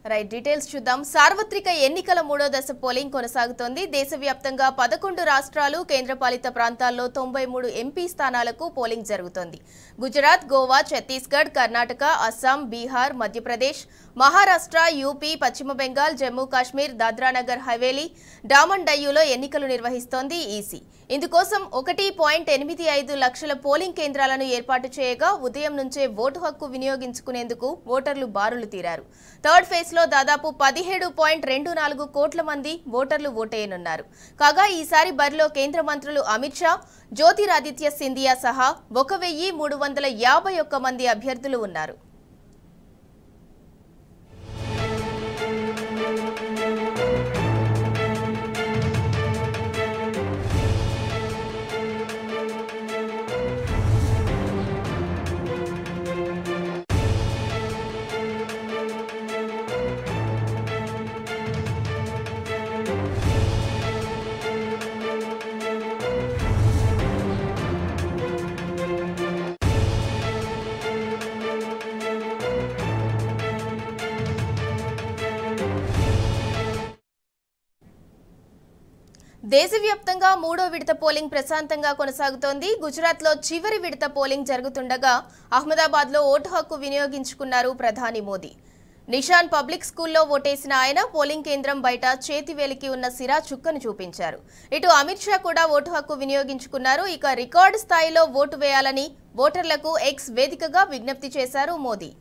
Right details చూద్దాం. సార్వత్రిక ఎన్నికల మూడో దశ పోలింగ్ కొనసాగుతోంది. దేశవ్యాప్తంగా 11 రాష్ట్రాలు కేంద్రపాలిత ప్రాంతాల్లో 93 ఎంపీ స్థానాలకు పోలింగ్ జరుగుతోంది. గుజరాత్, గోవా, ఛత్తీస్గఢ్, కర్ణాటక, అస్సాం, బీహార్, మధ్యప్రదేశ్, మహారాష్ట్ర, యూపీ, పశ్చిమ బెంగాల్, జమ్మూ కాశ్మీర్, దాద్రానగర్ హవేలీ, డామన్ డయ్యూలో ఎన్నికలు నిర్వహిస్తోంది ఈసీ. ఇందుకోసం 1.85 లక్షల పోలింగ్ కేంద్రాలను ఏర్పాటు చేయగా ఉదయం నుంచే ఓటు హక్కు వినియోగించుకునేందుకు ఓటర్లు బారులు తీరారు. థర్డ్ ఫేజ్ లో దాదాపు 17.24 కోట్ల మంది ఓటర్లు ఓటేయనున్నారు. కాగా ఈసారి బరిలో కేంద్ర మంత్రులు అమిత్ షా, జ్యోతిరాదిత్య సింధియా సహా 1351 మంది అభ్యర్థులు ఉన్నారు. దేశవ్యాప్తంగా మూడో విడత పోలింగ్ ప్రశాంతంగా కొనసాగుతోంది. గుజరాత్లో చివరి విడత పోలింగ్ జరుగుతుండగా అహ్మదాబాద్లో ఓటు హక్కు వినియోగించుకున్నారు ప్రధాని మోదీ. నిషాన్ పబ్లిక్ స్కూల్లో ఓటేసిన ఆయన పోలింగ్ కేంద్రం బయట చేతివేలికి ఉన్న సిరా చుక్కను చూపించారు. ఇటు అమిత్ షా కూడా ఓటు హక్కు వినియోగించుకున్నారు. ఇక రికార్డు స్థాయిలో ఓటు వేయాలని ఓటర్లకు ఎక్స్ వేదికగా విజ్ఞప్తి చేశారు మోదీ.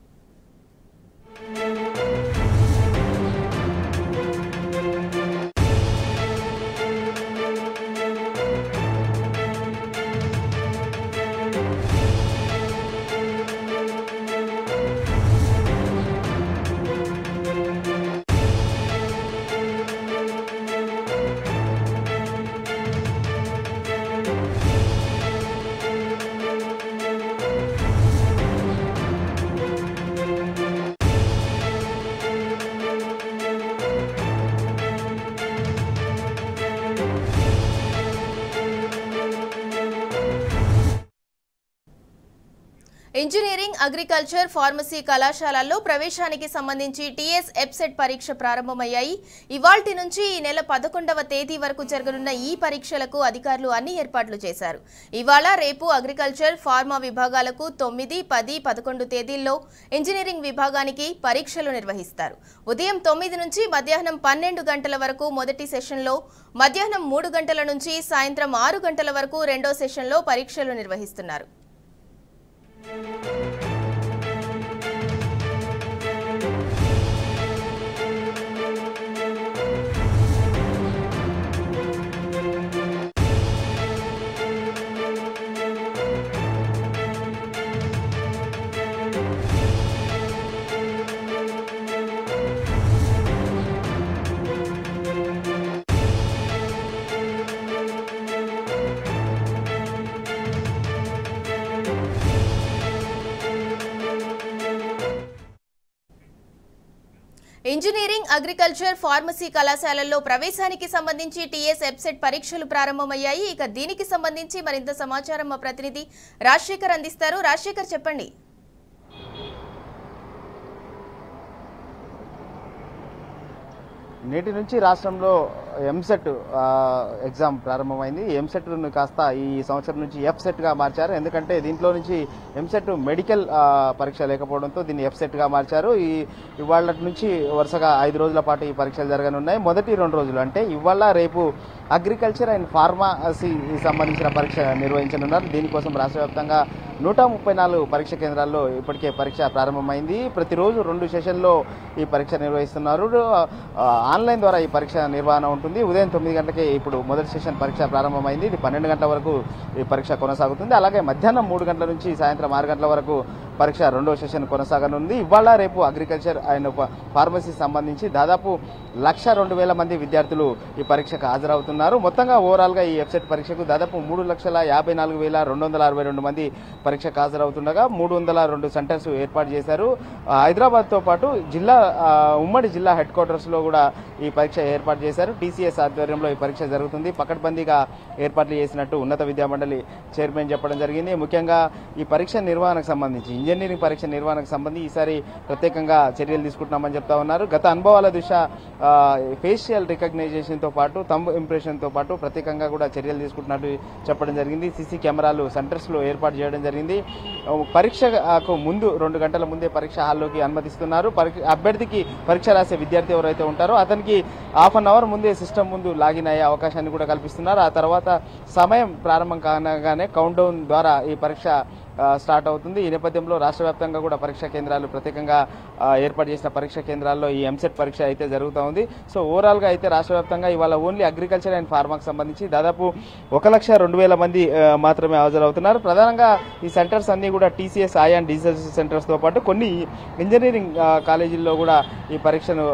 ఇంజనీరింగ్, అగ్రికల్చర్, ఫార్మసీ కళాశాలల్లో ప్రవేశానికి సంబంధించి టీఎస్ ఎబ్సెట్ పరీక్ష ప్రారంభమయ్యాయి. ఇవాల్టి నుంచి ఈ నెల 11వ తేదీ వరకు జరగనున్న ఈ పరీక్షలకు అధికారులు అన్ని ఏర్పాట్లు చేశారు. ఇవాళ, రేపు అగ్రికల్చర్, ఫార్మా విభాగాలకు 9, 10, 11 తేదీల్లో, ఇంజనీరింగ్ విభాగానికి పరీక్షలు నిర్వహిస్తారు. ఉదయం 9 నుంచి మధ్యాహ్నం 12 గంటల వరకు మొదటి సెషన్లో, మధ్యాహ్నం 3 గంటల నుంచి సాయంత్రం 6 గంటల వరకు రెండో సెషన్లో పరీక్షలు నిర్వహిస్తున్నారు. ఇంజనీరింగ్, అగ్రికల్చర్, ఫార్మసీ కళాశాలల్లో ప్రవేశానికి సంబంధించి టీఎస్ ఎబ్సెట్ పరీక్షలు ప్రారంభమయ్యాయి. ఇక దీనికి సంబంధించి మరింత సమాచారం మా ప్రతినిధి రాజశేఖర్ అందిస్తారు. రాజశేఖర్, చెప్పండి. నేటి నుంచి రాష్ట్రంలో ఎంసెట్ ఎగ్జామ్ ప్రారంభమైంది. ఎంసెట్ను కాస్త ఈ సంవత్సరం నుంచి ఎఫ్సెట్గా మార్చారు. ఎందుకంటే దీంట్లో నుంచి ఎంసెట్ మెడికల్ పరీక్ష లేకపోవడంతో దీన్ని ఎఫ్సెట్గా మార్చారు. ఇవాళ నుంచి వరుసగా 5 రోజుల పాటు ఈ పరీక్షలు జరగనున్నాయి. మొదటి 2 రోజులు అంటే ఇవాళ, రేపు అగ్రికల్చర్ అండ్ ఫార్మసీ సంబంధించిన పరీక్ష నిర్వహించనున్నారు. దీనికోసం రాష్ట్ర వ్యాప్తంగా 134 పరీక్ష కేంద్రాల్లో ఇప్పటికే పరీక్ష ప్రారంభమైంది. ప్రతిరోజు 2 సెషన్లో ఈ పరీక్ష నిర్వహిస్తున్నారు. ఆన్లైన్ ద్వారా ఈ పరీక్ష నిర్వహణ ఉంటుంది. ఉదయం 9 గంటలకే ఇప్పుడు మొదటి సెషన్ పరీక్ష ప్రారంభమైంది. ఇది 12 గంటల వరకు ఈ పరీక్ష కొనసాగుతుంది. అలాగే మధ్యాహ్నం 3 గంటల నుంచి సాయంత్రం 6 గంటల వరకు పరీక్ష రెండో సెషన్ కొనసాగనుంది. ఇవాళ, రేపు అగ్రికల్చర్ అండ్ ఫార్మసీ సంబంధించి దాదాపు 1,02,000 మంది విద్యార్థులు ఈ పరీక్షకు హాజరవుతున్నారు. మొత్తంగా ఓవరాల్ గా ఈ ఎఫ్సెట్ పరీక్షకు దాదాపు 3,54,262 మంది పరీక్షకు హాజరవుతుండగా 302 సెంటర్స్ ఏర్పాటు చేశారు. హైదరాబాద్ తో పాటు ఉమ్మడి జిల్లా హెడ్ క్వార్టర్స్ లో కూడా ఈ పరీక్ష ఏర్పాటు చేశారు. టీసీఎస్ ఆధ్వర్యంలో ఈ పరీక్ష జరుగుతుంది. పకడ్బందీగా ఏర్పాట్లు చేసినట్టు ఉన్నత విద్యామండలి చైర్మన్ చెప్పడం జరిగింది. ముఖ్యంగా ఈ పరీక్ష నిర్వహణకు సంబంధించి ఇంజనీరింగ్ పరీక్ష నిర్వహణకు సంబంధించి ఈసారి ప్రత్యేకంగా చర్యలు తీసుకుంటున్నామని చెప్తా ఉన్నారు. గత అనుభవాల దృష్ట్యా ఫేషియల్ రికగ్నైజేషన్తో పాటు థంబ్ ఇంప్రెషన్తో పాటు ప్రత్యేకంగా కూడా చర్యలు తీసుకుంటున్నట్టు చెప్పడం జరిగింది. సీసీ కెమెరాలు సెంటర్స్లో ఏర్పాటు చేయడం జరిగింది. పరీక్షకు ముందు 2 గంటల ముందే పరీక్ష హాల్లోకి అనుమతిస్తున్నారు. అభ్యర్థికి పరీక్ష రాసే విద్యార్థి ఎవరైతే ఉంటారో అతనికి హాఫ్ అన్ అవర్ ముందే సిస్టమ్ ముందు లాగిన్ అయ్యే అవకాశాన్ని కూడా కల్పిస్తున్నారు. ఆ తర్వాత సమయం ప్రారంభం కాగానే కౌంట్ డౌన్ ద్వారా ఈ పరీక్ష స్టార్ట్ అవుతుంది. ఈ నేపథ్యంలో రాష్ట్ర వ్యాప్తంగా కూడా పరీక్షా కేంద్రాలు ప్రత్యేకంగా ఏర్పాటు చేసిన పరీక్షా కేంద్రాల్లో ఈ ఎంసెట్ పరీక్ష అయితే జరుగుతూ ఉంది. సో ఓవరాల్గా అయితే రాష్ట్ర వ్యాప్తంగా ఇవాళ ఓన్లీ అగ్రికల్చర్ అండ్ ఫార్మాకు సంబంధించి దాదాపు 1,02,000 మంది మాత్రమే హాజరవుతున్నారు. ప్రధానంగా ఈ సెంటర్స్ అన్ని కూడా టీసీఎస్ ఆయాన్ డిజిటల్ సెంటర్స్తో పాటు కొన్ని ఇంజనీరింగ్ కాలేజీల్లో కూడా ఈ పరీక్షను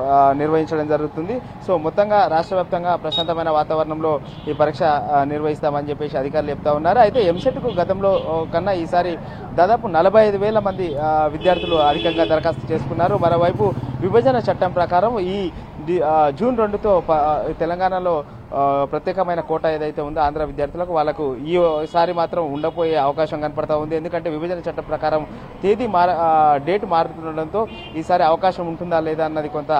నిర్వహించడం జరుగుతుంది. సో మొత్తంగా రాష్ట్ర వ్యాప్తంగా ప్రశాంతమైన వాతావరణంలో ఈ పరీక్ష నిర్వహిస్తామని చెప్పేసి అధికారులు చెప్తా ఉన్నారు. అయితే ఎంసెట్కు గతంలో కన్నా ఈసారి దాదాపు 45,000 మంది విద్యార్థులు అధికంగా దరఖాస్తు చేసుకున్నారు. మరోవైపు విభజన చట్టం ప్రకారం ఈ జూన్ 2తో తెలంగాణలో ప్రత్యేకమైన కోటా ఏదైతే ఉందో ఆంధ్ర విద్యార్థులకు వాళ్ళకు ఈసారి మాత్రం ఉండపోయే అవకాశం కనపడతా ఉంది. ఎందుకంటే విభజన చట్టం ప్రకారం డేట్ మారుతుండడంతో ఈసారి అవకాశం ఉంటుందా లేదా అన్నది కొంత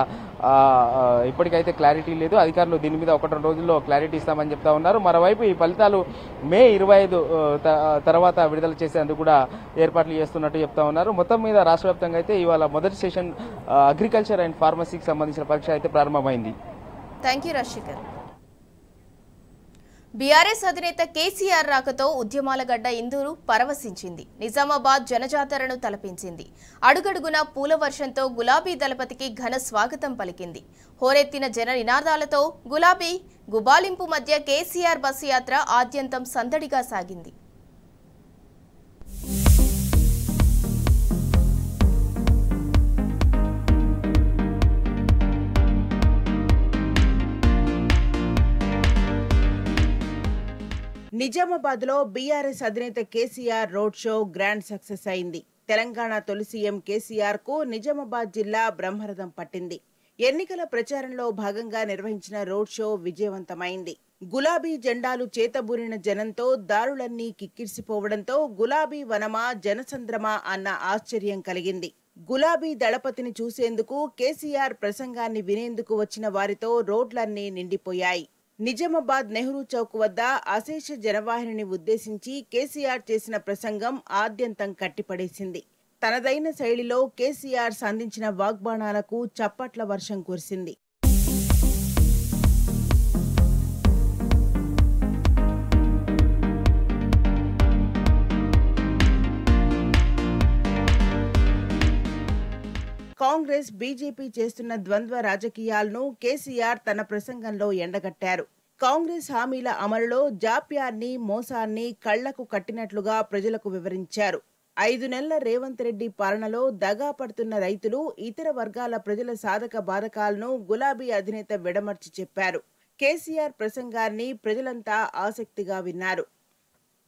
ఇప్పటికైతే క్లారిటీ లేదు. అధికారులు దీని మీద 1-2 రోజుల్లో క్లారిటీ ఇస్తామని చెప్తా ఉన్నారు. మరోవైపు ఈ ఫలితాలు మే 25 తర్వాత విడుదల చేసేందుకు కూడా ఏర్పాట్లు చేస్తున్నట్టు చెప్తా ఉన్నారు. మొత్తం మీద రాష్ట్ర వ్యాప్తంగా అయితే ఇవాళ మొదటి సెషన్ అగ్రికల్చర్ అండ్ ఫార్మసీకి సంబంధించిన పరీక్ష అయితే ప్రారంభమైంది. Thank you Rajasekhar. బీఆర్ఎస్ అధినేత కేసీఆర్ రాకతో ఉద్యమాల గడ్డ ఇందూరు పరవశించింది. నిజామాబాద్ జనజాతరను తలపించింది. అడుగడుగున పూల వర్షంతో గులాబీ దళపతికి ఘన స్వాగతం పలికింది. హోరెత్తిన జన నినాదాలతో గులాబీ గుబాలింపు మధ్య కేసీఆర్ బస్సు యాత్ర ఆద్యంతం సందడిగా సాగింది. నిజామాబాద్ లో బీఆర్ఎస్ అధినేత KCR road show grand success అయింది. తెలంగాణ తొలి సీఎం కేసీఆర్ కు నిజామాబాద్ జిల్లా బ్రహ్మరథం పట్టింది. ఎన్నికల ప్రచారంలో భాగంగా నిర్వహించిన రోడ్ షో విజయవంతమైంది. గులాబీ జెండాలు చేతబూరిన జనంతో దారులన్నీ కిక్కిరిసిపోవడంతో గులాబీ వనమా జనసంద్రమా అన్న ఆశ్చర్యం కలిగింది. గులాబీ దళపతిని చూసేందుకు కేసీఆర్ ప్రసంగాన్ని వినేందుకు వచ్చిన వారితో రోడ్లన్నీ నిండిపోయాయి. నిజామాబాద్ నెహ్రూ చౌక్ వద్ద అశేష జనవాహిని ఉద్దేశించి కేసీఆర్ చేసిన ప్రసంగం ఆద్యంతం కట్టిపడేసింది. తనదైన శైలిలో కేసీఆర్ సంధించిన వాగ్బాణాలకు చప్పట్ల వర్షం కురిసింది. కాంగ్రెస్ బీజేపీ చేస్తున్న ద్వంద్వ రాజకీయాలను కేసీఆర్ తన ప్రసంగంలో ఎండగట్టారు. కాంగ్రెస్ హామీల అమలులో జాప్యాన్ని మోసాన్ని కళ్లకు కట్టినట్లుగా ప్రజలకు వివరించారు. 5 నెలల రేవంత్ రెడ్డి పాలనలో దగా పడుతున్న రైతులు, ఇతర వర్గాల ప్రజల సాధక బాధకాలను గులాబీ అధినేత విడమర్చి చెప్పారు. కేసీఆర్ ప్రసంగాన్ని ప్రజలంతా ఆసక్తిగా విన్నారు.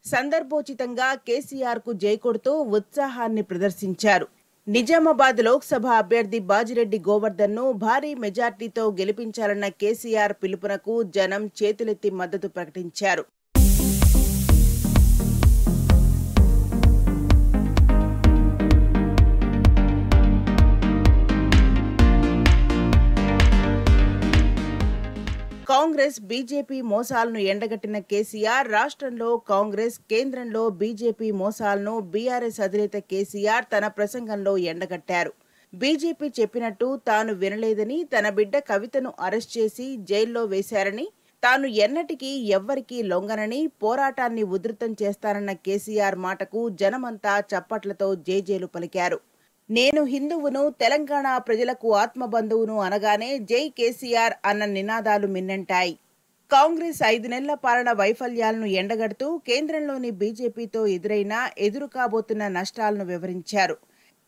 సందర్భోచితంగా కేసీఆర్ కు జైకొడుతూ ఉత్సాహాన్ని ప్రదర్శించారు. నిజామాబాద్ లోక్సభ అభ్యర్థి బాజిరెడ్డి గోవర్ధన్ ను భారీ మెజార్టీతో గెలిపించాలన్న కేసీఆర్ పిలుపునకు జనం చేతులెత్తి మద్దతు ప్రకటించారు. కాంగ్రెస్ బీజేపీ మోసాలను ఎండగట్టిన కేసీఆర్ రాష్ట్రంలో కాంగ్రెస్, కేంద్రంలో బీజేపీ మోసాలను బీఆర్ఎస్ అధినేత కేసీఆర్ తన ప్రసంగంలో ఎండగట్టారు. బీజేపీ చెప్పినట్టు తాను వినలేదని, తన బిడ్డ కవితను అరెస్ట్ చేసి జైల్లో వేశారని, తాను ఎన్నటికీ ఎవ్వరికీ లొంగనని, పోరాటాన్ని ఉధృతం చేస్తానన్న కేసీఆర్ మాటకు జనమంతా చప్పట్లతో జేజేలు పలికారు. నేను హిందువును, తెలంగాణ ప్రజలకు ఆత్మబంధువును అనగానే జై కేసీఆర్ అన్న నినాదాలు మిన్నంటాయి. కాంగ్రెస్ 5 నెలల పాలన వైఫల్యాలను ఎండగడుతూ కేంద్రంలోని బీజేపీతో ఎదురు కాబోతున్న నష్టాలను వివరించారు.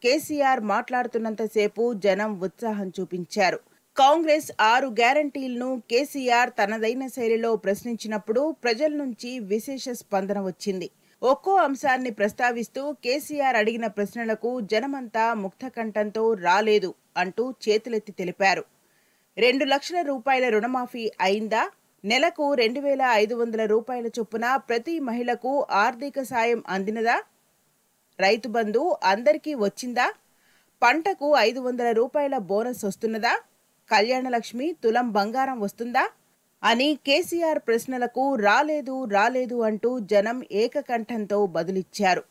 కేసీఆర్ మాట్లాడుతున్నంతసేపు జనం ఉత్సాహం చూపించారు. కాంగ్రెస్ 6 గ్యారంటీలను కేసీఆర్ తనదైన శైలిలో ప్రశ్నించినప్పుడు ప్రజల నుంచి విశేష స్పందన వచ్చింది. ఒక్కో అంశాన్ని ప్రస్తావిస్తూ కేసీఆర్ అడిగిన ప్రశ్నలకు జనమంతా ముక్తకంఠంతో రాలేదు అంటూ చేతులెత్తి తెలిపారు. 2 లక్షల రూపాయల రుణమాఫీ అయిందా? నెలకు 2,500 రూపాయల చొప్పున ప్రతి మహిళకు ఆర్థిక సాయం అందినదా? రైతు బంధు అందరికీ వచ్చిందా? పంటకు 500 రూపాయల బోనస్ వస్తున్నదా? కళ్యాణలక్ష్మి తులం బంగారం వస్తుందా అని కేసీఆర్ ప్రశ్నలకు రాలేదు అంటూ జనం ఏకకంఠంతో బదులిచ్చారు.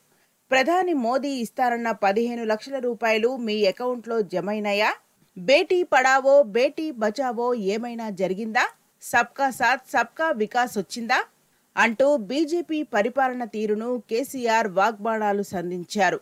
ప్రధాని మోదీ ఇస్తారన్న 15 లక్షల రూపాయలు మీ అకౌంట్లో జమైనాయా? బేటీ పడావో బేటీ బచావో ఏమైనా జరిగిందా? సబ్కా సాత్ సబ్కా వికాస్ వచ్చిందా అంటూ బీజేపీ పరిపాలన తీరును కేసీఆర్ వాగ్బాణాలు సంధించారు.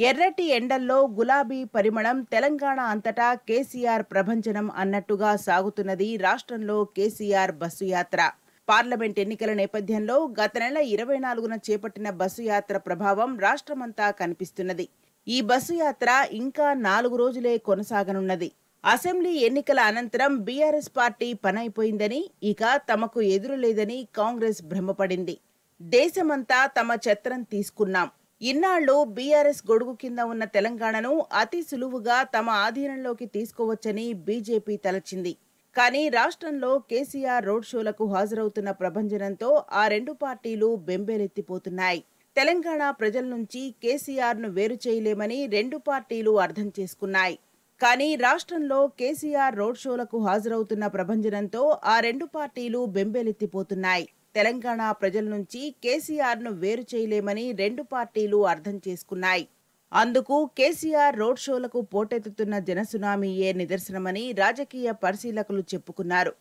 ఎర్రటి ఎండల్లో గులాబీ పరిమళం తెలంగాణ అంతటా కేసీఆర్ ప్రభంజనం అన్నట్టుగా సాగుతున్నది రాష్ట్రంలో కేసీఆర్ బస్సు యాత్ర. పార్లమెంట్ ఎన్నికల నేపథ్యంలో గత నెల 24న చేపట్టిన బస్సు యాత్ర ప్రభావం రాష్ట్రమంతా కనిపిస్తున్నది. ఈ బస్సు యాత్ర ఇంకా 4 రోజులే కొనసాగనున్నది. అసెంబ్లీ ఎన్నికల అనంతరం బీఆర్ఎస్ పార్టీ పనైపోయిందని, ఇక తమకు ఎదురులేదని కాంగ్రెస్ భ్రమపడింది. దేశమంతా తమ ఛత్రం తీసుకున్నాం, ఇన్నాళ్లు బీఆర్ఎస్ గొడుగు కింద ఉన్న తెలంగాణను అతి సులువుగా తమ ఆధీనంలోకి తీసుకోవచ్చని బీజేపీ తలచింది. కానీ రాష్ట్రంలో కేసీఆర్ రోడ్ షోలకు హాజరవుతున్న ప్రభంజనంతో ఆ రెండు పార్టీలు బెంబేలెత్తిపోతున్నాయి. తెలంగాణ ప్రజల నుంచి కేసీఆర్ను వేరు చేయలేమని రెండు పార్టీలు అర్థం చేసుకున్నాయి. కానీ రాష్ట్రంలో కేసీఆర్ రోడ్ షోలకు హాజరవుతున్న ప్రభంజనంతో ఆ రెండు పార్టీలు బెంబేలెత్తిపోతున్నాయి. తెలంగాణ ప్రజల నుంచి కేసీఆర్ను వేరు చేయలేమని రెండు పార్టీలు అర్థం చేసుకున్నాయి. అందుకు కేసీఆర్ రోడ్ షోలకు పోటెత్తుతున్న జనసునామీయే నిదర్శనమని రాజకీయ పరిశీలకులు చెప్పుకున్నారు.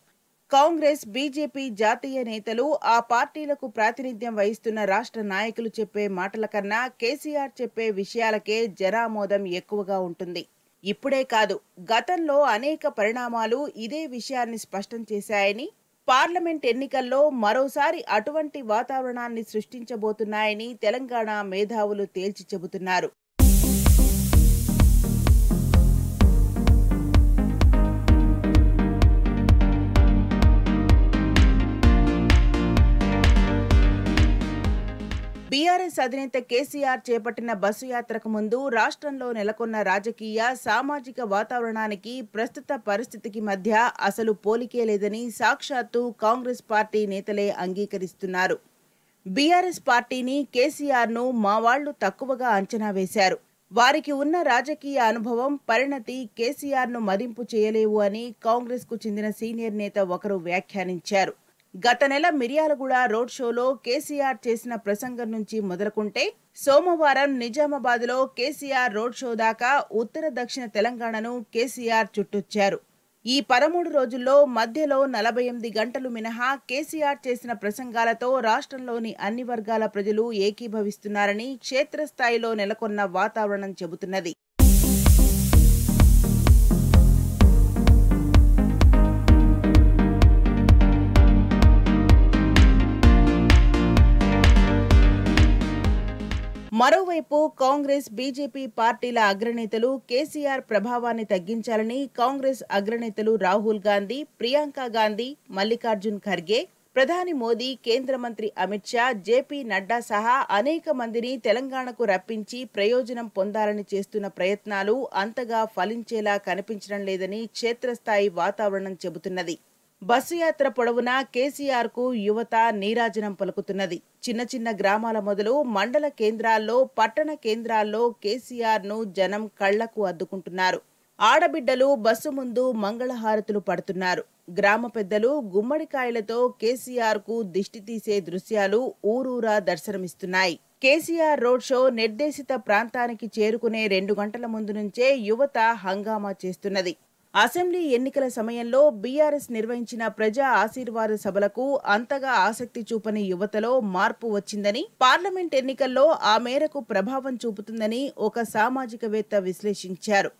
కాంగ్రెస్, బీజేపీ జాతీయ నేతలు, ఆ పార్టీలకు ప్రాతినిధ్యం వహిస్తున్న రాష్ట్ర నాయకులు చెప్పే మాటల కన్నా కేసీఆర్ చెప్పే విషయాలకే జనామోదం ఎక్కువగా ఉంటుంది. ఇప్పుడే కాదు, గతంలో అనేక పరిణామాలు ఇదే విషయాన్ని స్పష్టం చేశాయని, పార్లమెంట్ ఎన్నికల్లో మరోసారి అటువంటి వాతావరణాన్ని సృష్టించబోతున్నాయని తెలంగాణ మేధావులు తేల్చి చెబుతున్నారు. బీఆర్ఎస్ అధినేత కేసీఆర్ చేపట్టిన బస్సు యాత్రకు ముందు రాష్ట్రంలో నెలకొన్న రాజకీయ, సామాజిక వాతావరణానికి, ప్రస్తుత పరిస్థితికి మధ్య అసలు పోలికే లేదని సాక్షాత్తు కాంగ్రెస్ పార్టీ నేతలే అంగీకరిస్తున్నారు. బీఆర్ఎస్ పార్టీని, కేసీఆర్ను మా వాళ్లు తక్కువగా అంచనా వేశారు. వారికి ఉన్న రాజకీయ అనుభవం, పరిణతి కేసీఆర్ను మదింపు చేయలేవు అని కాంగ్రెస్కు చెందిన సీనియర్ నేత ఒకరు వ్యాఖ్యానించారు. గత నెల మిర్యాలగూడ రోడ్ షోలో కేసీఆర్ చేసిన ప్రసంగం నుంచి మొదలుకుంటే సోమవారం నిజామాబాద్లో కేసీఆర్ రోడ్ షో దాకా ఉత్తర దక్షిణ తెలంగాణను కేసీఆర్ చుట్టొచ్చారు. ఈ 13 రోజుల్లో మధ్యలో 48 గంటలు మినహా కేసీఆర్ చేసిన ప్రసంగాలతో రాష్ట్రంలోని అన్ని వర్గాల ప్రజలు ఏకీభవిస్తున్నారని క్షేత్రస్థాయిలో నెలకొన్న వాతావరణం చెబుతున్నది. మరోవైపు కాంగ్రెస్, బీజేపీ పార్టీల అగ్రనేతలు కేసీఆర్ ప్రభావాన్ని తగ్గించాలని కాంగ్రెస్ అగ్రనేతలు రాహుల్ గాంధీ, ప్రియాంక గాంధీ, మల్లికార్జున్ ఖర్గే, ప్రధాని మోదీ, కేంద్ర మంత్రి అమిత్ షా, జేపీ నడ్డా సహా అనేక మందిని తెలంగాణకు రప్పించి ప్రయోజనం పొందాలని చేస్తున్న ప్రయత్నాలు అంతగా ఫలించేలా కనిపించడం లేదని క్షేత్రస్థాయి వాతావరణం చెబుతున్నది. బస్సు యాత్ర పొడవునా కేసీఆర్ కు యువత నీరాజనం పలుకుతున్నది. చిన్న చిన్న గ్రామాల మొదలు మండల కేంద్రాల్లో, పట్టణ కేంద్రాల్లో కేసీఆర్ ను జనం కళ్లకు అద్దుకుంటున్నారు. ఆడబిడ్డలు బస్సు ముందు మంగళహారతులు పడుతున్నారు. గ్రామ పెద్దలు గుమ్మడికాయలతో కేసీఆర్ కు దిష్టి తీసే దృశ్యాలు ఊరూరా దర్శనమిస్తున్నాయి. కేసీఆర్ రోడ్ షో నిర్దేశిత ప్రాంతానికి చేరుకునే 2 గంటల ముందు నుంచే యువత హంగామా చేస్తున్నది. అసెంబ్లీ ఎన్నికల సమయంలో బీఆర్ఎస్ నిర్వహించిన ప్రజా ఆశీర్వాద సభలకు అంతగా ఆసక్తి చూపని యువతలో మార్పు వచ్చిందని, పార్లమెంట్ ఎన్నికల్లో ఆ మేరకు ప్రభావం చూపుతుందని ఒక సామాజికవేత్త విశ్లేషించారు.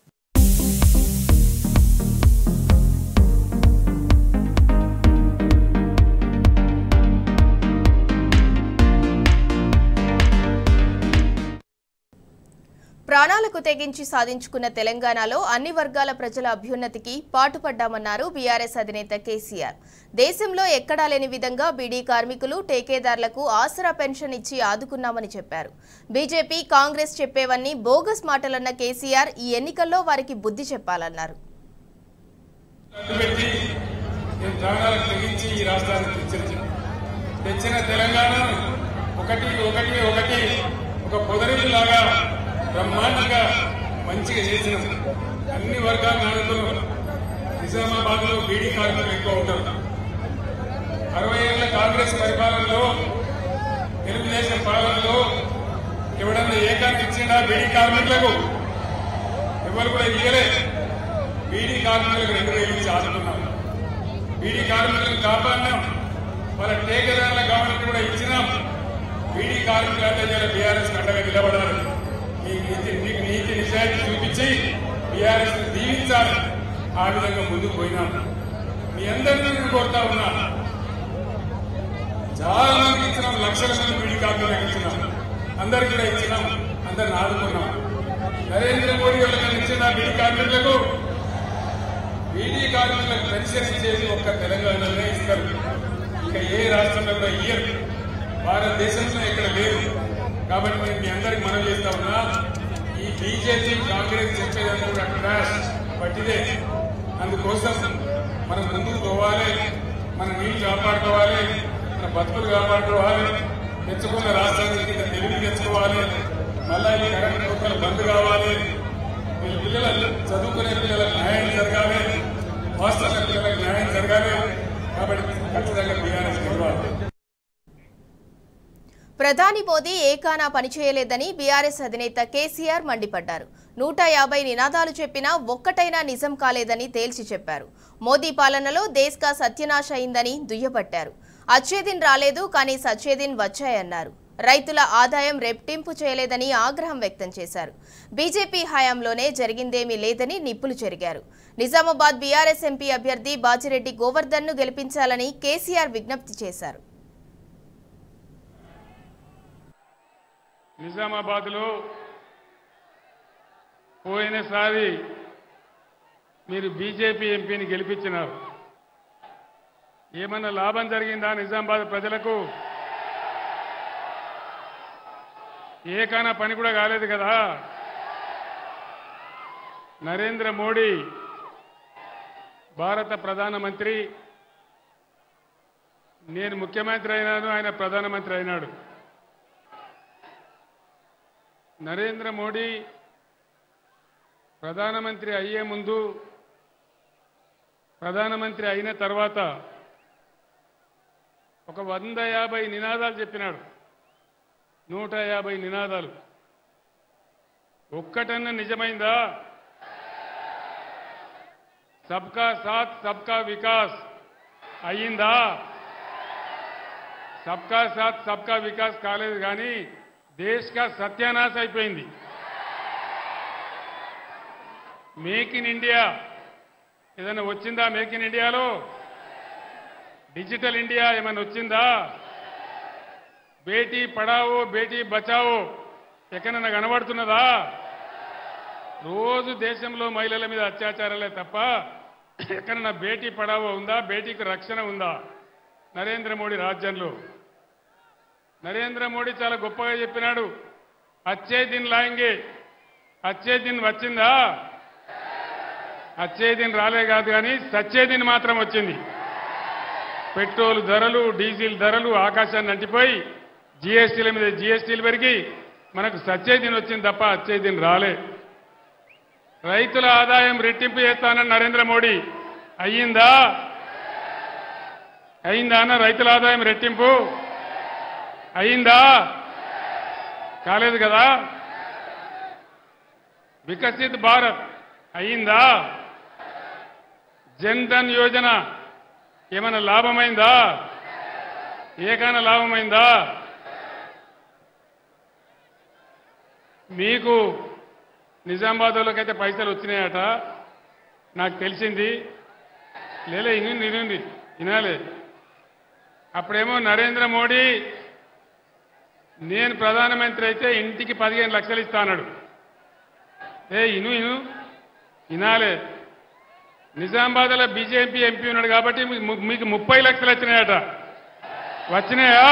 ప్రాణాలకు తెగించి సాధించుకున్న తెలంగాణలో అన్ని వర్గాల ప్రజల అభ్యున్నతికి పాటుపడ్డామన్నారు బీఆర్ఎస్ అధినేత కేసీఆర్. దేశంలో ఎక్కడా లేని విధంగా బీడీ కార్మికులు, టేకేదార్లకు ఆసరా పెన్షన్ ఇచ్చి ఆదుకున్నామని చెప్పారు. బీజేపీ, కాంగ్రెస్ చెప్పేవన్నీ బోగస్ మాటలన్న కేసీఆర్ ఈ ఎన్నికల్లో వారికి బుద్ధి చెప్పాలన్నారు. ఒక పొదరిలాగా బ్రహ్మాండంగా మంచిగా చేసిన అన్ని వర్గాల నాయకులు నిజామాబాద్ లో బీడీ కార్మికులు ఎక్కువ ఉంటారు. 60 ఏళ్ల కాంగ్రెస్ పరిపాలనలో, తెలుగుదేశం పాలనలో ఎవడన్నా ఏకాన్ని ఇచ్చిండా బీడీ కార్మికులకు? ఎవరు కూడా ఇయ్యలే. బీడీ కార్మికులకు 2000 ఇచ్చి ఆదుకున్నాం. బీడీ కార్మికులను కాపాడినాం. వాళ్ళ టేకేదారుల గవర్నమెంట్ కూడా ఇచ్చినాం. బీడీ కార్మికులంటే బీఆర్ఎస్ అండగా నిలబడాలి. మీకు నీతి నిజాయితీ చూపించి బీఆర్ఎస్ దీవించాలి. ఆ విధంగా ముందుకు పోయినాం. మీ అందరినీ నేను కోరుతా ఉన్నా, చాలా మందికి ఇచ్చినాం, లక్షల మంది బీడీ కార్మికులకు ఇచ్చినాం, అందరికి కూడా ఇచ్చినాం, అందరిని ఆదుకున్నాం. నరేంద్ర మోడీ వాళ్ళకి ఇచ్చిన బీడీ కార్మికులకు పెన్షన్ ఇచ్చేది ఒక్క తెలంగాణలోనే ఇస్తారు. ఇక ఏ రాష్ట్రంలో కూడా ఇయ్యరు. భారతదేశంలో ఇక్కడ లేదు. కాబట్టి నేను మీ అందరికి మనం చేస్తా ఉన్నా, ఈ బీజేపీ, కాంగ్రెస్ చెప్పేదంతా కూడా ట్రాష్ పట్టిదే. అందుకోసం మనం ముందుకు పోవాలి, మన నీళ్లు కాపాడుకోవాలి, మన బతుకులు కాపాడుకోవాలి, తెచ్చుకున్న రాష్ట్రానికి ఇంత తెలుగు తెచ్చుకోవాలి. మళ్ళా ఈ కరెంట్ కోతలు బంద్ కావాలి. వీళ్ళ పిల్లలు, చదువుకునే పిల్లలకు న్యాయం జరగాలి, హాస్టల్ పిల్లలకు న్యాయం జరగాలి. కాబట్టి ఖచ్చితంగా బీఆర్ఎస్ గెలవాలి. ప్రధాని మోదీ ఏకానా పనిచేయలేదని బీఆర్ఎస్ అధినేత కేసీఆర్ మండిపడ్డారు. 150 నినాదాలు చెప్పినా ఒక్కటైనా నిజం కాలేదని తేల్చి చెప్పారు. మోదీ పాలనలో దేశ్ కా సత్యనాశ అయిందని దుయ్యబట్టారు. అచ్చేదిన్ రాలేదు, కానీ సచ్చేదిన్ వచ్చాయన్నారు. రైతుల ఆదాయం రెట్టింపు చేయలేదని ఆగ్రహం వ్యక్తం చేశారు. బీజేపీ హయాంలోనే జరిగిందేమీ లేదని నిప్పులు చెరిగారు. నిజామాబాద్ బీఆర్ఎస్ ఎంపీ అభ్యర్థి బాజిరెడ్డి గోవర్ధన్ ను గెలిపించాలని కేసీఆర్ విజ్ఞప్తి చేశారు. నిజామాబాద్ లో పోయినసారి మీరు బీజేపీ ఎంపీని గెలిపించినారు. ఏమన్నా లాభం జరిగిందా నిజామాబాద్ ప్రజలకు? ఏకానా పని కూడా కాలేదు కదా. నరేంద్ర మోడీ భారత ప్రధానమంత్రి, నేను ముఖ్యమంత్రి అయినాను, ఆయన ప్రధానమంత్రి అయినాడు. నరేంద్ర మోడీ ప్రధానమంత్రి అయ్యే ముందు, ప్రధానమంత్రి అయిన తర్వాత ఒక 150 నినాదాలు చెప్పినాడు. 150 నినాదాలు. ఒక్కటన్నా నిజమైందా? సబ్కా సాత్ సబ్కా వికాస్ అయ్యిందా? సబ్కా సాత్ సబ్కా వికాస్ కాలేదు, కానీ దేశ్ కా సత్యానాశ అయిపోయింది. మేక్ ఇన్ ఇండియా ఏదైనా వచ్చిందా? మేక్ ఇన్ ఇండియాలో డిజిటల్ ఇండియా ఏమైనా వచ్చిందా? బేటీ పడావో బేటీ బచావో ఎక్కడన్నా కనబడుతున్నదా? రోజు దేశంలో మహిళల మీద అత్యాచారాలే తప్ప ఎక్కడన్నా బేటీ పడావో ఉందా? బేటీకి రక్షణ ఉందా నరేంద్ర మోడీ రాజ్యంలో? నరేంద్ర మోడీ చాలా గొప్పగా చెప్పినాడు, అచ్చే దిన్ లాయింగే. అచ్చే దిన్ వచ్చిందా? అచ్చే దిన్ రాలే కాదు, కానీ సచ్చే దిన్ మాత్రం వచ్చింది. పెట్రోల్ ధరలు, డీజిల్ ధరలు ఆకాశాన్ని అంటిపోయి జీఎస్టీల మీద జీఎస్టీలు పెరిగి మనకు సచ్చే దిన్ వచ్చింది తప్ప అచ్చే దిన్ రాలే. రైతుల ఆదాయం రెట్టింపు చేస్తానని నరేంద్ర మోడీ అయ్యిందా? అయిందా అన్న? రైతుల ఆదాయం రెట్టింపు అయిందా? కాలేదు కదా. వికసిత్ భారత్ అయిందా? జన్ ధన్ యోజన ఏమైనా లాభమైందా? ఏకైనా లాభమైందా? మీకు నిజామాబాద్లోకైతే పైసలు వచ్చినాయట నాకు తెలిసింది. లేలే ఇనుంది వినాలే. అప్పుడేమో నరేంద్ర మోడీ నేను ప్రధానమంత్రి అయితే ఇంటికి 15 లక్షలు ఇస్తానన్నాడు. ఇను ఇను ఇనాలే. నిజామాబాద్లో బీజేపీ ఎంపీ ఉన్నాడు కాబట్టి మీకు 30 లక్షలు వచ్చినాయట. వచ్చినాయా?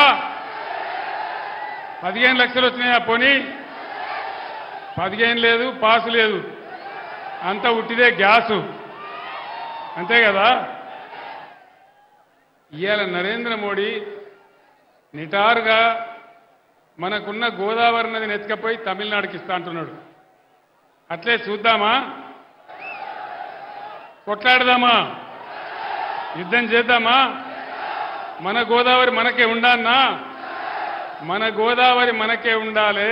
15 లక్షలు వచ్చినాయా? పోనీ 15 లేదు, పాసు లేదు, అంతా ఉట్టిదే గ్యాసు, అంతే కదా. ఇవాళ నరేంద్ర మోడీ నిటారుగా మనకున్న గోదావరి నదిని ఎత్తుకపోయి తమిళనాడుకి ఇస్తా అంటున్నాడు. అట్లే చూద్దామా? కొట్లాడదామా? యుద్ధం చేద్దామా? మన గోదావరి మనకే ఉండాలన్నా? మన గోదావరి మనకే ఉండాలి.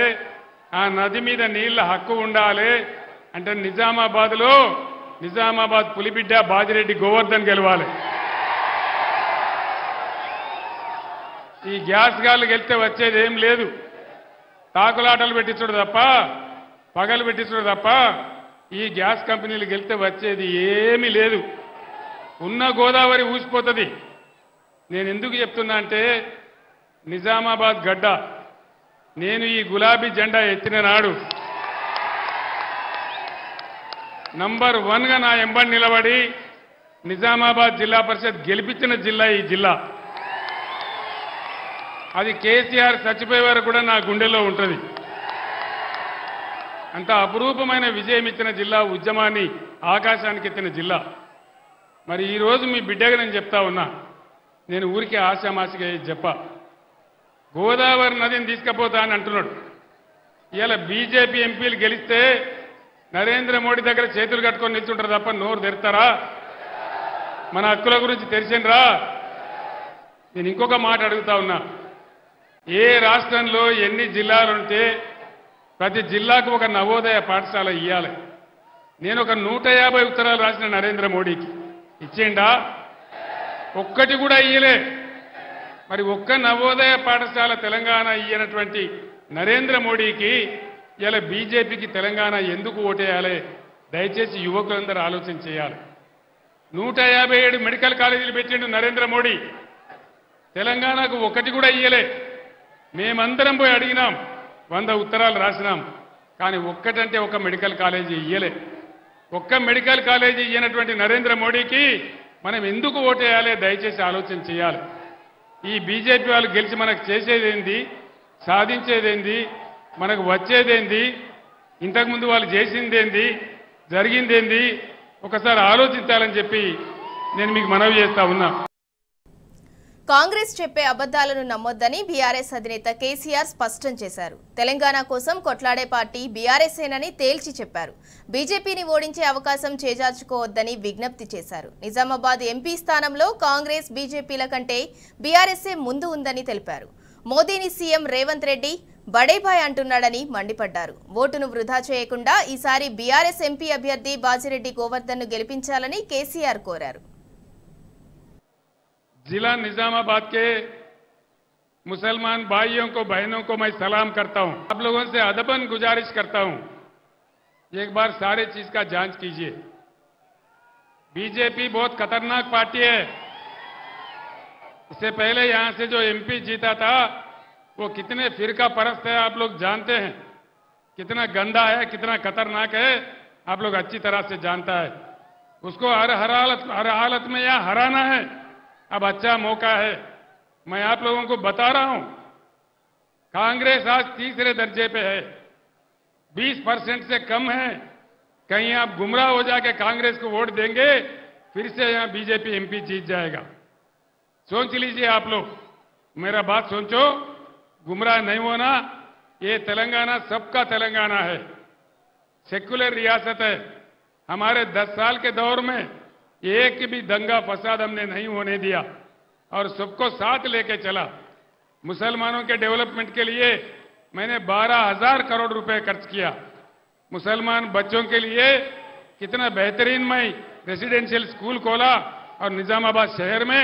ఆ నది మీద నీళ్ల హక్కు ఉండాలి అంటే నిజామాబాద్ పులిబిడ్డ బాజిరెడ్డి గోవర్ధన్ గెలవాలి. ఈ గ్యాస్ గాళ్ళు గెలిస్తే వచ్చేది ఏం లేదు. తాకులాటలు పెట్టించడు తప్ప, పగలు పెట్టించడు తప్ప ఈ గ్యాస్ కంపెనీలు గెలిస్తే వచ్చేది ఏమీ లేదు. ఉన్న గోదావరి ఊసిపోతుంది. నేను ఎందుకు చెప్తున్నా అంటే నిజామాబాద్ గడ్డ నేను ఈ గులాబీ జెండా ఎత్తిన నాడు నంబర్ 1గా నా ఎంబడి నిలబడి నిజామాబాద్ జిల్లా పరిషత్ గెలిపించిన జిల్లా ఈ జిల్లా. అది కేసీఆర్ చచ్చిపోయే వరకు కూడా నా గుండెల్లో ఉంటుంది. అంత అపురూపమైన విజయం ఇచ్చిన జిల్లా, ఉద్యమాన్ని ఆకాశానికి ఎత్తిన జిల్లా. మరి ఈరోజు మీ బిడ్డగా నేను చెప్తా ఉన్నా, నేను ఊరికి ఆశామాసిగా చెప్పా. గోదావరి నదిని తీసుకుపోతా అని అంటున్నాడు. ఇవాళ బీజేపీ ఎంపీలు గెలిస్తే నరేంద్ర మోడీ దగ్గర చేతులు కట్టుకొని నిల్చుంటారు తప్ప నోరు తెరుతారా? మన హక్కుల గురించి తెలిసినరా? నేను ఇంకొక మాట అడుగుతా ఉన్నా. ఏ రాష్ట్రంలో ఎన్ని జిల్లాలుంటే ప్రతి జిల్లాకు ఒక నవోదయ పాఠశాల ఇవ్వాలి. నేను ఒక 150 ఉత్తరాలు రాసిన నరేంద్ర మోడీకి. ఇచ్చేయండా? ఒక్కటి కూడా ఇయ్యలే. మరి ఒక్క నవోదయ పాఠశాల తెలంగాణ ఇయ్యనటువంటి నరేంద్ర మోడీకి ఇలా బీజేపీకి తెలంగాణ ఎందుకు ఓటేయాలి? దయచేసి యువకులందరూ ఆలోచన చేయాలి. 157 మెడికల్ కాలేజీలు పెట్టిండు నరేంద్ర మోడీ. తెలంగాణకు ఒకటి కూడా ఇయ్యలే. మేమందరం పోయి అడిగినాం, 100 ఉత్తరాలు రాసినాం. కానీ ఒక్కటంటే ఒక మెడికల్ కాలేజీ ఇయ్యలే. ఒక్క మెడికల్ కాలేజీ ఇయ్యనటువంటి నరేంద్ర మోడీకి మనం ఎందుకు ఓటేయాలి? దయచేసి ఆలోచన చేయాలి. ఈ బీజేపీ వాళ్ళు గెలిచి మనకు చేసేదేంది, సాధించేదేంది, మనకు వచ్చేదేంది, ఇంతకుముందు వాళ్ళు చేసిందేంది, జరిగిందేంది ఒకసారి ఆలోచించాలని చెప్పి నేను మీకు మనవి చేస్తా ఉన్నా. కాంగ్రెస్ చెప్పే అబద్దాలను నమ్మొద్దని బీఆర్ఎస్ అధినేత కేసీఆర్ స్పష్టం చేశారు. తెలంగాణ కోసం కొట్లాడే పార్టీ బీఆర్ఎస్ఏనని తేల్చి చెప్పారు. బీజేపీని ఓడించే అవకాశం చేజార్చుకోవద్దని విజ్ఞప్తి చేశారు. నిజామాబాద్ ఎంపీ స్థానంలో కాంగ్రెస్ బీజేపీల కంటే బీఆర్ఎస్ఏ ముందు ఉందని తెలిపారు. మోదీని సీఎం రేవంత్ రెడ్డి బడేబాయ్ అంటున్నాడని మండిపడ్డారు. ఓటును వృధా చేయకుండా ఈసారి బీఆర్ఎస్ ఎంపీ అభ్యర్థి బాజిరెడ్డి గోవర్ధన్ను గెలిపించాలని కేసీఆర్ కోరారు. जिला निजामाबाद के मुसलमान भाइयों को, बहनों को मैं सलाम करता हूं. आप लोगों से अदबन गुजारिश करता हूं, एक बार सारे चीज का जांच कीजिए. बीजेपी बहुत खतरनाक पार्टी है. इससे पहले यहां से जो एमपी जीता था वो कितने फिरका परस्त है आप लोग जानते हैं. कितना गंदा है, कितना खतरनाक है आप लोग अच्छी तरह से जानता है. उसको हर हालत में यहां हराना है. अब अच्छा मौका है. मैं आप लोगों को बता रहा हूं, कांग्रेस आज तीसरे दर्जे पे है, 20% से कम है. कहीं आप गुमराह हो जाके कांग्रेस को वोट देंगे, फिर से यहां बीजेपी एमपी जीत जाएगा. सोच लीजिए आप लोग, मेरा बात सोचो, गुमराह नहीं होना. ये तेलंगाना सबका तेलंगाना है, सेक्युलर रियासत है. हमारे 10 साल के दौर में एक भी दंगा फसाद हमने नहीं होने दिया और सबको साथ लेके चला. मुसलमानों के डेवलपमेंट के लिए मैंने 12,000 करोड़ रुपए खर्च किया. मुसलमान बच्चों के लिए कितना बेहतरीन मैं रेसिडेंशियल स्कूल खोला और निजामाबाद शहर में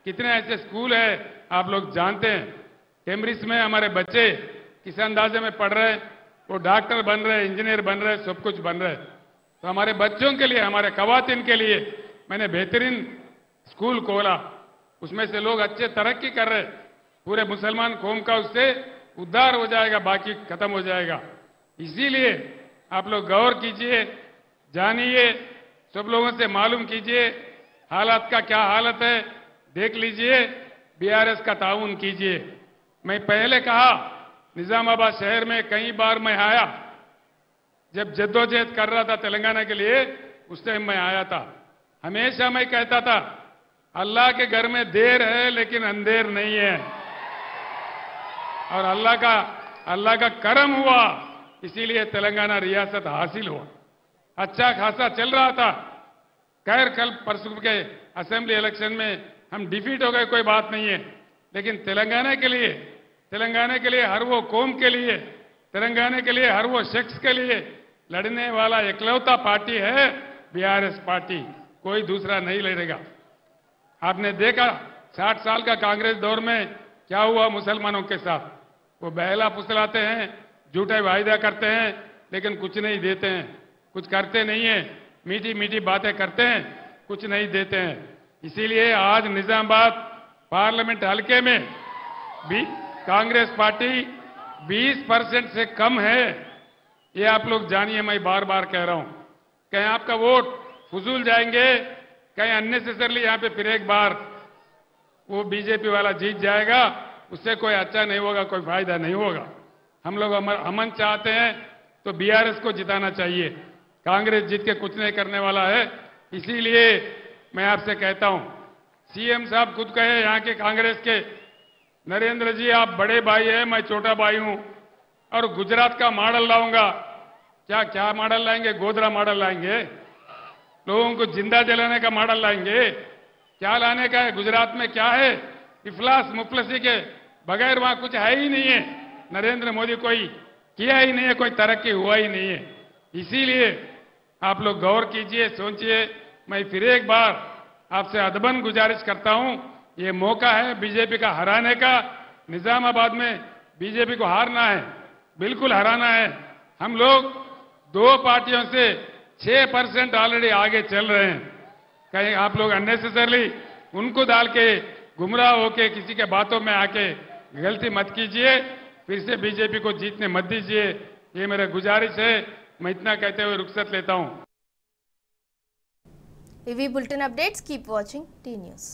कितने ऐसे स्कूल है आप लोग जानते हैं. कैम्ब्रिज में हमारे बच्चे किस अंदाजे में पढ़ रहे हैं, वो डॉक्टर बन रहे, इंजीनियर बन रहे, सब कुछ बन रहे. तो हमारे बच्चों के लिए, हमारे खवातीन के लिए मैंने बेहतरीन स्कूल खोला. उसमें से लोग अच्छे तरक्की कर रहे. पूरे मुसलमान कौम का उससे उद्धार हो जाएगा, बाकी खत्म हो जाएगा. इसीलिए आप लोग गौर कीजिए, जानिए, सब लोगों से मालूम कीजिए हालात का क्या हालत है, देख लीजिए, बीआरएस का ताउन कीजिए। मैं पहले कहा, निजामाबाद शहर में कई बार मैं आया, जब जद्दोजहद कर रहा था तेलंगाना के लिए, उस टाइम मैं आया था। हमेशा मैं कहता था, अल्लाह के घर में देर है लेकिन अंधेर नहीं है, और अल्लाह का करम हुआ, इसीलिए तेलंगाना रियासत हासिल हुआ। अच्छा खासा चल रहा था। खैर, कल परसों के असेंबली इलेक्शन में हम डिफीट हो गए, कोई बात नहीं है, लेकिन तेलंगाना के लिए हर वो कौम के लिए, तेलंगाना के लिए हर वो शख्स के लिए लड़ने वाला इकलौता पार्टी है बीआरएस पार्टी, कोई दूसरा नहीं लड़ेगा। आपने देखा 60 साल का कांग्रेस दौर में क्या हुआ मुसलमानों के साथ। वो बहला फुसलाते हैं, झूठे वायदा करते हैं, लेकिन कुछ नहीं देते हैं, कुछ करते नहीं है, मीठी मीठी बातें करते हैं, कुछ नहीं देते हैं। इसीलिए आज निजामाबाद पार्लियामेंट हलके में भी कांग्रेस पार्टी 20% से कम है। ये आप लोग जानिए, मैं बार बार कह रहा हूं, कहीं आपका वोट फजूल जाएंगे, कहीं अननेसेसरली यहां पे फिर एक बार वो बीजेपी वाला जीत जाएगा, उससे कोई अच्छा नहीं होगा, कोई फायदा नहीं होगा। हम लोग अमन चाहते हैं तो बीआरएस को जिताना चाहिए। कांग्रेस जीत के कुछ नहीं करने वाला है। इसीलिए मैं आपसे कहता हूं, सीएम साहब खुद कहे यहां के कांग्रेस के, नरेंद्र जी आप बड़े भाई हैं, मैं छोटा भाई हूं, और गुजरात का मॉडल लाऊंगा। क्या मॉडल लाएंगे? गोधरा मॉडल लाएंगे? लोगों को जिंदा जलाने का मॉडल लाएंगे? क्या लाने का है? गुजरात में क्या है? इफलास मुफलसी के बगैर वहां कुछ है ही नहीं है। नरेंद्र मोदी कोई किया ही नहीं है, कोई तरक्की हुआ ही नहीं है। इसीलिए आप लोग गौर कीजिए, सोचिए। मैं फिर एक बार आपसे अदबन गुजारिश करता हूं, ये मौका है बीजेपी का हराने का। निजामाबाद में बीजेपी को हारना है, बिल्कुल हराना है। हम लोग 2 पार्टियों से 6% ऑलरेडी आगे चल रहे हैं। कहीं आप लोग अननेसेसरली उनको डाल के गुमराह होके किसी के बातों में आके गलती मत कीजिए, फिर से बीजेपी को जीतने मत दीजिए, ये मेरा गुजारिश है। मैं इतना कहते हुए रुखसत लेता हूं। इवी bulletin updates, keep watching T news.